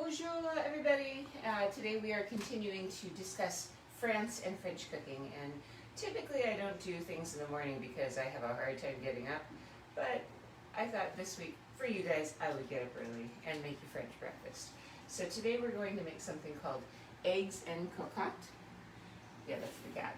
Bonjour everybody. Today we are continuing to discuss France and French cooking, and typically I don't do things in the morning because I have a hard time getting up, but I thought this week for you guys I would get up early and make you French breakfast. So today we're going to make something called eggs en cocotte. Yeah, that's the cat.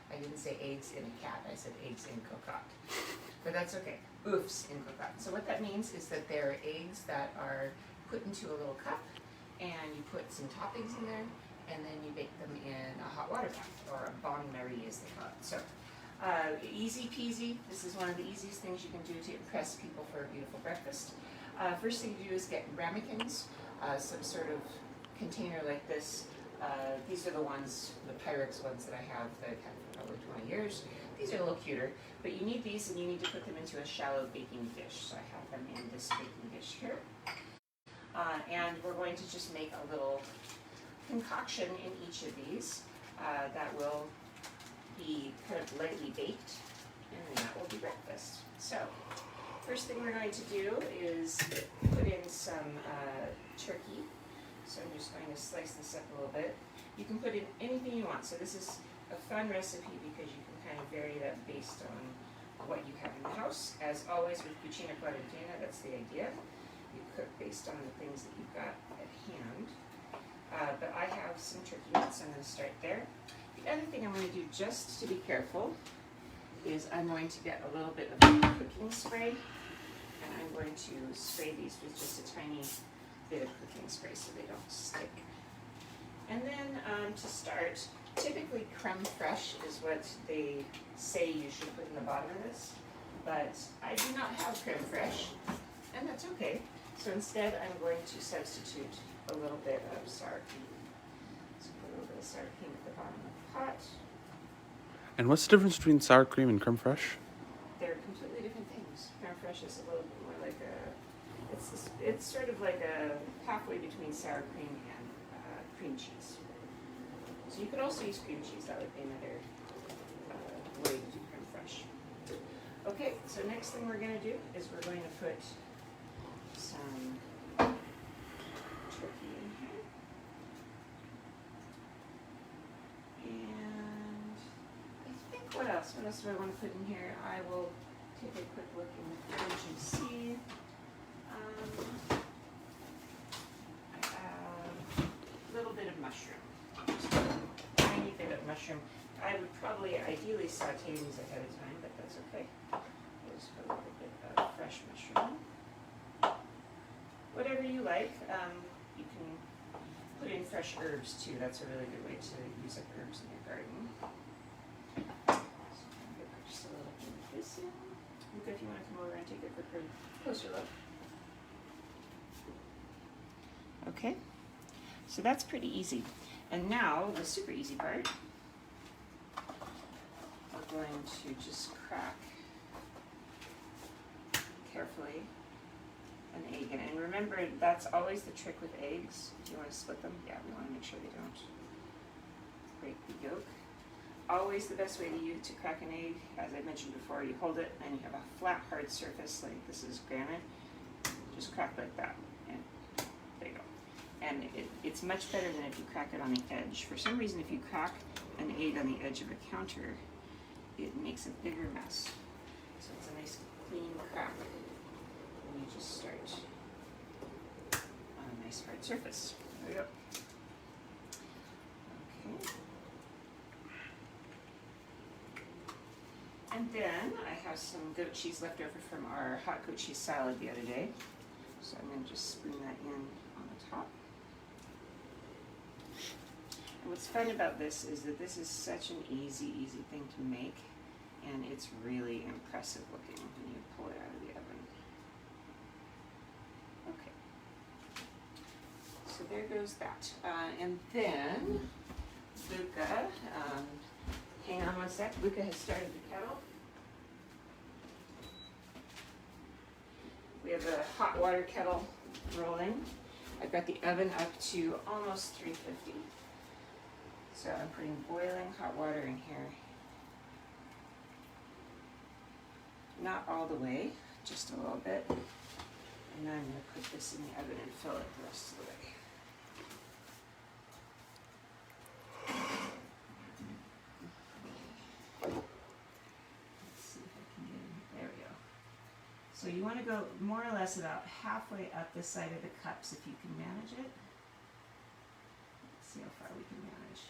I didn't say eggs in a cat, I said eggs en cocotte. But that's okay. Oeufs en cocotte. So what that means is that there are eggs that are put into a little cup, and you put some toppings in there, and then you bake them in a hot water bath, or a bain-marie as they call it. So easy peasy. This is one of the easiest things you can do to impress people for a beautiful breakfast. First thing you do is get ramekins, some sort of container like this. These are the ones, the Pyrex ones that I have that I've had for probably 20 years. These are a little cuter, but you need these and you need to put them into a shallow baking dish. So I have them in this baking dish here. And we're going to just make a little concoction in each of these that will be kind of lightly baked, and then that will be breakfast. So, first thing we're going to do is put in some turkey. So I'm just going to slice this up a little bit. You can put in anything you want. So this is a fun recipe because you can kind of vary it up based on what you have in the house. As always with Cucina Quarantena, that's the idea. You cook based on the things that you've got at hand. But I have some turkey nuts, so I'm going to start there. The other thing I'm going to do, just to be careful, is I'm going to get a little bit of cooking spray, and I'm going to spray these with just a tiny bit of cooking spray so they don't stick. And then to start, typically creme fraiche is what they say you should put in the bottom of this, but I do not have creme fraiche, and that's okay. So instead I'm going to substitute a little bit of sour cream. So put a little bit of sour cream at the bottom of the pot. And what's the difference between sour cream and creme fraiche? They're completely different things. Creme fraiche is a little bit more like it's sort of like a halfway between sour cream and cream cheese. So you could also use cream cheese. That would be another way to do creme fraiche. Okay, so next thing we're going to do is we're going to put some turkey in here. And I think what else do I want to put in here? I will take a quick look in the fridge and see. I have a little bit of mushroom. Just a tiny bit of mushroom. I would probably ideally saute these ahead of time, but that's okay. I'll just put a little bit of fresh mushroom. Whatever you like. You can put in fresh herbs too. That's a really good way to use up herbs in your garden. So I'm going to put just a little bit of this in. Luca, if you want to come over and take a quick closer look. Okay, so that's pretty easy. And now the super easy part. We're going to just crack carefully an egg in it. And remember, that's always the trick with eggs. If you want to split them, yeah, we want to make sure they don't break the yolk. Always the best way to crack an egg, as I mentioned before, you hold it and you have a flat, hard surface like this is granite. Just crack like that, and there you go. And it's much better than if you crack it on the edge. For some reason, if you crack an egg on the edge of a counter, it makes a bigger mess. So it's a nice clean crack. And you just start on a nice hard surface. There we go. Okay. And then I have some goat cheese left over from our hot goat cheese salad the other day. So I'm going to just spoon that in on the top. And what's fun about this is that this is such an easy thing to make, and it's really impressive looking when you pull it out of the oven. Okay, so there goes that. And then Luca, hang on one sec, Luca has started the kettle. We have a hot water kettle rolling. I've got the oven up to almost 350. So I'm putting boiling hot water in here. Not all the way, just a little bit. And then I'm going to put this in the oven and fill it the rest of the way. So you want to go more or less about halfway up the side of the cups if you can manage it. Let's see how far we can manage.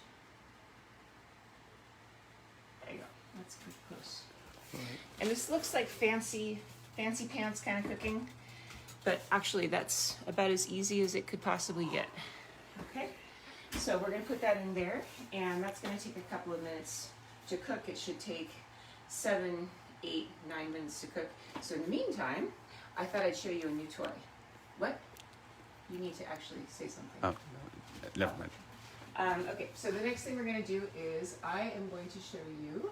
There you go. That's pretty close. Right. And this looks like fancy pants kind of cooking, but actually that's about as easy as it could possibly get. Okay, so we're going to put that in there, and that's going to take a couple of minutes to cook. It should take 7, 8, 9 minutes to cook. So in the meantime, I thought I'd show you a new toy. What? You need to actually say something. Oh, never mind. Okay, so the next thing we're going to do is I am going to show you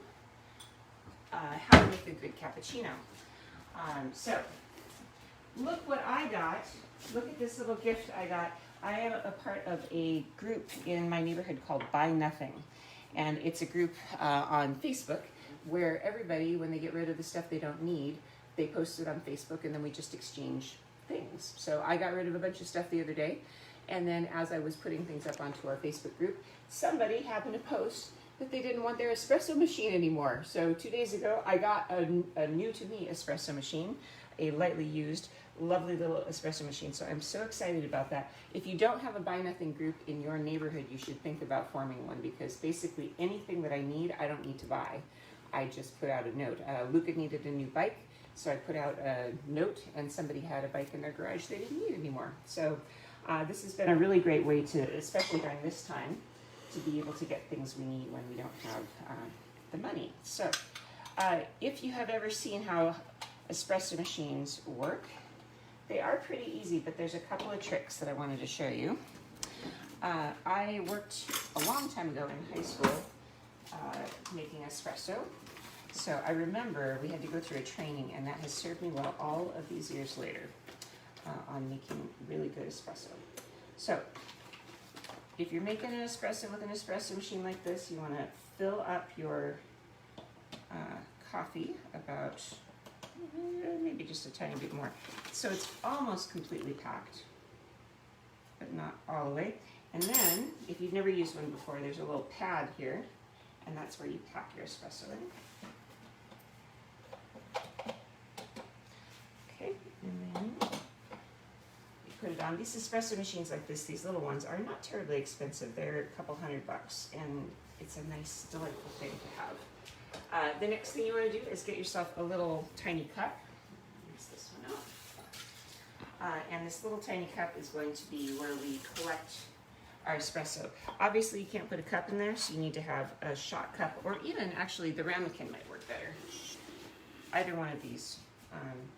how to make a good cappuccino. So look what I got. Look at this little gift I got. I am a part of a group in my neighborhood called Buy Nothing. And it's a group on Facebook where everybody, when they get rid of the stuff they don't need, they post it on Facebook and then we just exchange things. So I got rid of a bunch of stuff the other day. And then as I was putting things up onto our Facebook group, somebody happened to post that they didn't want their espresso machine anymore. So 2 days ago, I got a new to me espresso machine, a lightly used, lovely little espresso machine. So I'm so excited about that. If you don't have a Buy Nothing group in your neighborhood, you should think about forming one, because basically anything that I need, I don't need to buy. I just put out a note. Luca needed a new bike, so I put out a note, and somebody had a bike in their garage they didn't need anymore. So this has been a really great way to, especially during this time, to be able to get things we need when we don't have the money. So if you have ever seen how espresso machines work, they are pretty easy, but there's a couple of tricks that I wanted to show you. I worked a long time ago in high school making espresso. So I remember we had to go through a training, and that has served me well all of these years later on making really good espresso. So if you're making an espresso with an espresso machine like this, you want to fill up your coffee about maybe just a tiny bit more. So it's almost completely packed, but not all the way. And then, if you've never used one before, there's a little pad here, and that's where you pack your espresso in. Okay, and then you put it on. These espresso machines like this, these little ones, are not terribly expensive. They're a couple $100, and it's a nice, delightful thing to have. The next thing you want to do is get yourself a little tiny cup. Rinse this one out. And this little tiny cup is going to be where we collect our espresso. Obviously, you can't put a cup in there, so you need to have a shot cup, or even actually the ramekin might work better. Either one of these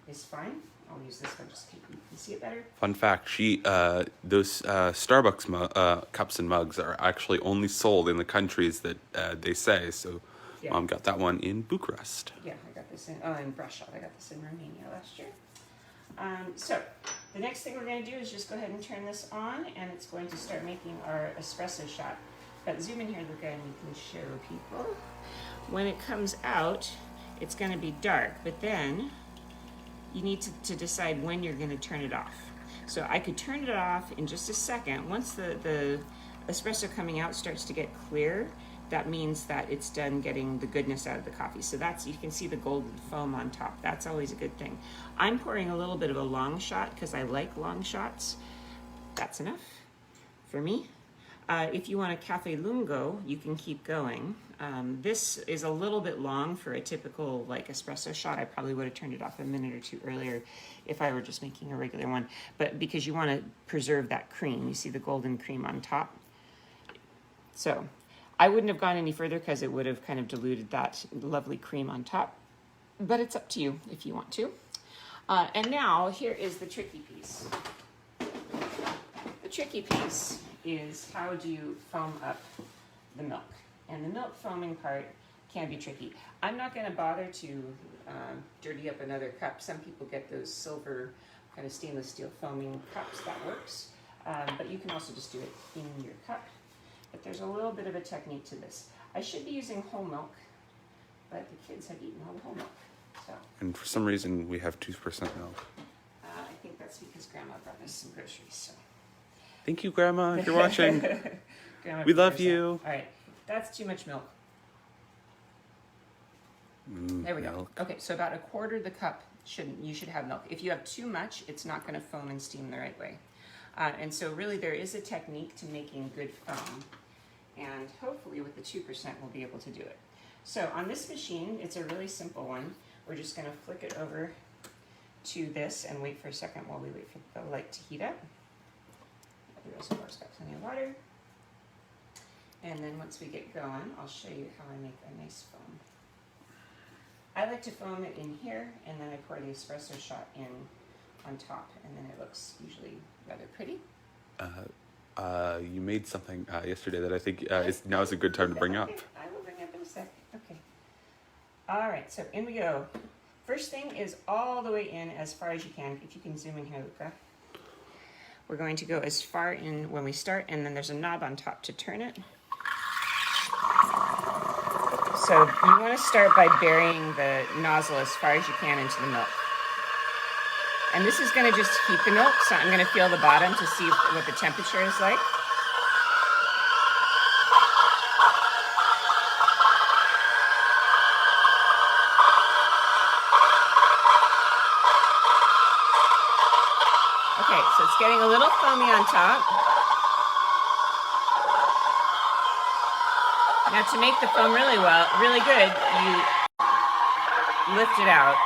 is fine. I'll use this one just so you can see it better. Fun fact, those Starbucks cups and mugs are actually only sold in the countries that they say. So yeah. Mom got that one in Bucharest. Yeah, I got this in Brasov. I got this in Romania last year. So the next thing we're going to do is just go ahead and turn this on, and it's going to start making our espresso shot. But zoom in here, Luca, and you can show people. When it comes out, it's going to be dark, but then you need to decide when you're going to turn it off. So I could turn it off in just a second. Once the espresso coming out starts to get clear, that means that it's done getting the goodness out of the coffee. So that's, you can see the golden foam on top. That's always a good thing. I'm pouring a little bit of a long shot because I like long shots. That's enough for me. If you want a cafe lungo, you can keep going. This is a little bit long for a typical like espresso shot. I probably would have turned it off a minute or two earlier if I were just making a regular one. But because you want to preserve that cream, you see the golden cream on top. So I wouldn't have gone any further because it would have kind of diluted that lovely cream on top. But it's up to you if you want to. And now here is the tricky piece. The tricky piece is how do you foam up the milk. And the milk foaming part can be tricky. I'm not going to bother to dirty up another cup. Some people get those silver kind of stainless steel foaming cups. That works. But you can also just do it in your cup. But there's a little bit of a technique to this. I should be using whole milk, but the kids have eaten all the whole milk. So. And for some reason, we have 2% milk. I think that's because Grandma brought us some groceries. So. Thank you, Grandma, if you're watching. Grandma, we love you. All right, that's too much milk. There we go. Okay, so about a quarter the cup you should have milk. If you have too much, it's not going to foam and steam the right way. And so really there is a technique to making good foam. And hopefully with the 2% we'll be able to do it. So on this machine, it's a really simple one. We're just going to flick it over to this and wait for a second while we wait for the light to heat up. The reservoir's got plenty of water. And then once we get going, I'll show you how I make a nice foam. I like to foam it in here, and then I pour the espresso shot in on top, and then it looks usually rather pretty. You made something yesterday that I think now is a good time to bring up. I will bring up in a sec. Okay. All right, so in we go. First thing is all the way in as far as you can. If you can zoom in here, Luca. We're going to go as far in when we start, and then there's a knob on top to turn it. So you want to start by burying the nozzle as far as you can into the milk. And this is going to just heat the milk, so I'm going to feel the bottom to see what the temperature is like. Okay, so it's getting a little foamy on top. Now to make the foam really good, you lift it out.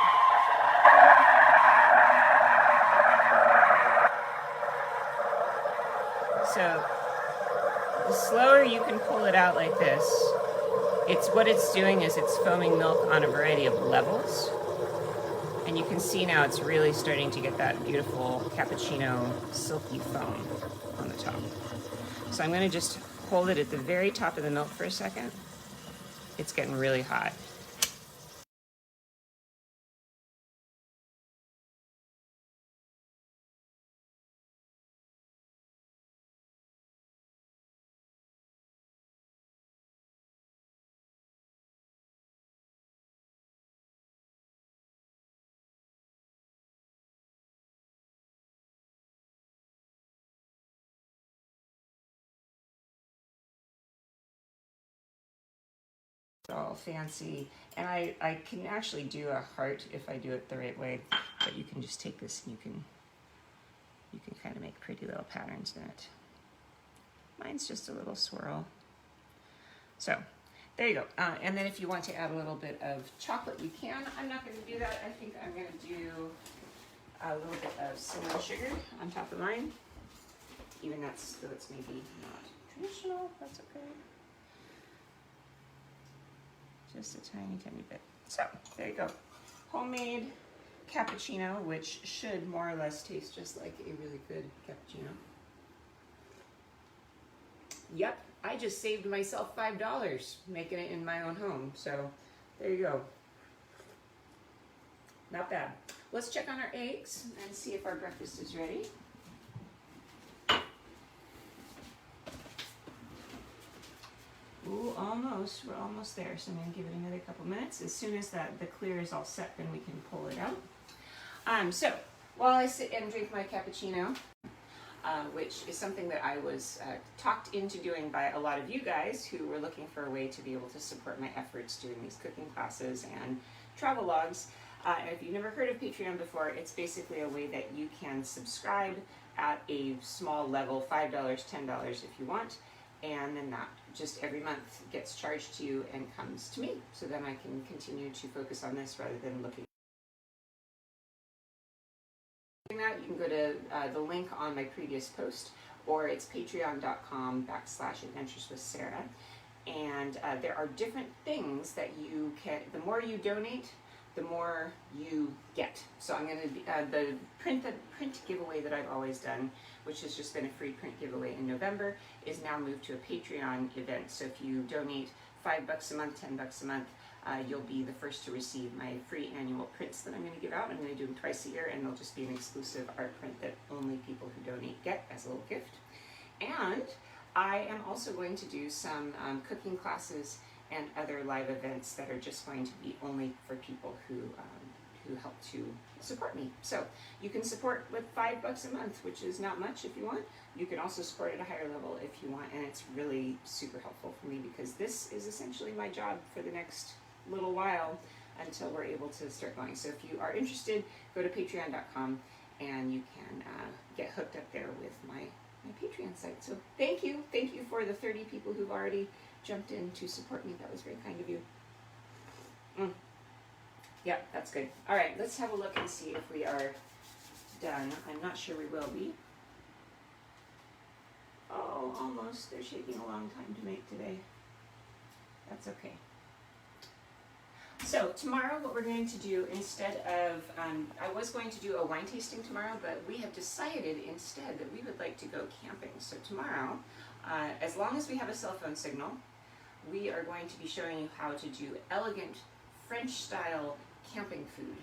So the slower you can pull it out like this, what it's doing is it's foaming milk on a variety of levels. And you can see now it's really starting to get that beautiful cappuccino silky foam on the top. So I'm going to just hold it at the very top of the milk for a second. It's getting really hot. All fancy, and I can actually do a heart if I do it the right way, but you can just take this and you can kind of make pretty little patterns in it. Mine's just a little swirl. So there you go. And then if you want to add a little bit of chocolate, you can. I'm not going to do that. I think I'm going to do a little bit of cinnamon sugar on top of mine. Even though it's maybe not traditional, that's okay. Just a tiny, tiny bit. So, there you go. Homemade cappuccino, which should more or less taste just like a really good cappuccino. Yep, I just saved myself $5 making it in my own home. So, there you go. Not bad. Let's check on our eggs and see if our breakfast is ready. Ooh, almost. We're almost there. So I'm going to give it another couple minutes. As soon as the clear is all set, then we can pull it out. So while I sit and drink my cappuccino, which is something that I was talked into doing by a lot of you guys who were looking for a way to be able to support my efforts doing these cooking classes and travel logs. If you've never heard of Patreon before, it's basically a way that you can subscribe at a small level, $5, $10 if you want, and then that just every month gets charged to you and comes to me. So then I can continue to focus on this rather than looking. That, you can go to the link on my previous post, or it's patreon.com/adventures with Sarah. And there are different things that you can, the more you donate, the more you get. So I'm going to, the print giveaway that I've always done, which has just been a free print giveaway in November, is now moved to a Patreon event. So if you donate $5 a month, $10 a month, you'll be the first to receive my free annual prints that I'm going to give out. I'm going to do them twice a year, and they'll just be an exclusive art print that only people who donate get as a little gift. And I am also going to do some cooking classes and other live events that are just going to be only for people who help to support me. So you can support with $5 a month, which is not much if you want. You can also support at a higher level if you want, and it's really super helpful for me because this is essentially my job for the next little while until we're able to start going. So if you are interested, go to patreon.com and you can get hooked up there with my Patreon site. So thank you for the 30 people who've already jumped in to support me. That was very kind of you. Yeah, that's good. All right, let's have a look and see if we are done. I'm not sure we will be. Oh, almost. They're taking a long time to make today. That's okay. So tomorrow what we're going to do, instead of, I was going to do a wine tasting tomorrow, but we have decided instead that we would like to go camping. So tomorrow, as long as we have a cell phone signal, we are going to be showing you how to do elegant French-style camping food.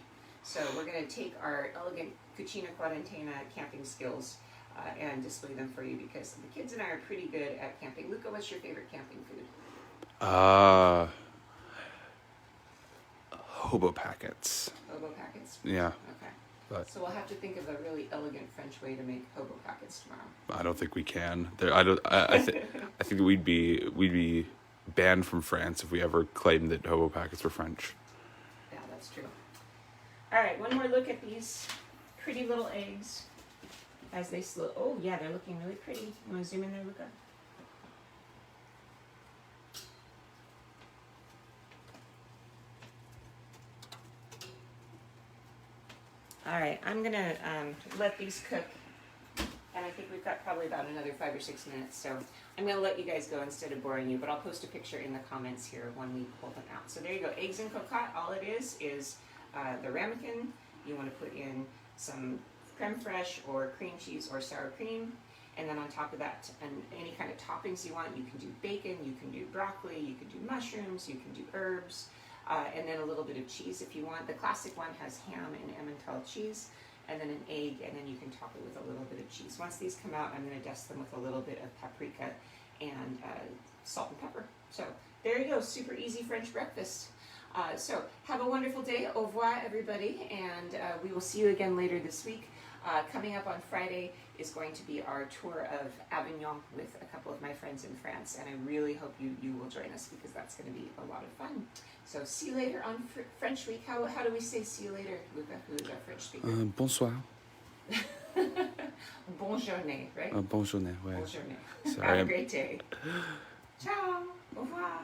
So we're going to take our elegant Cucina Quarantena camping skills and display them for you, because the kids and I are pretty good at camping. Luca, what's your favorite camping food? Hobo packets. Hobo packets? Yeah. Okay. But so we'll have to think of a really elegant French way to make hobo packets tomorrow. I don't think we can. I think we'd be banned from France if we ever claimed that hobo packets were French. Yeah, that's true. All right, one more look at these pretty little eggs as they oh yeah, they're looking really pretty. You want to zoom in there, Luca? All right, I'm gonna let these cook, and I think we've got probably about another 5 or 6 minutes, so I'm gonna let you guys go instead of boring you, but I'll post a picture in the comments here when we pull them out. So there you go, eggs and cocotte. All it is the ramekin. You want to put in some creme fraiche or cream cheese or sour cream, and then on top of that, and any kind of toppings you want. You can do bacon, you can do broccoli, you can do mushrooms, you can do herbs. And then a little bit of cheese if you want. The classic one has ham and Emmental cheese, and then an egg, and then you can top it with a little bit of cheese. Once these come out, I'm going to dust them with a little bit of paprika and salt and pepper. So there you go, super easy French breakfast. So have a wonderful day. Au revoir, everybody, and we will see you again later this week. Coming up on Friday is going to be our tour of Avignon with a couple of my friends in France, and I really hope you will join us, because that's going to be a lot of fun. So see you later on French Week. How do we say see you later, Luca, who is our French speaker? Bonsoir. Bonne journée, right? Bonne journée, ouais. Bonne journée. Sorry, Have a great day. Ciao. Au revoir.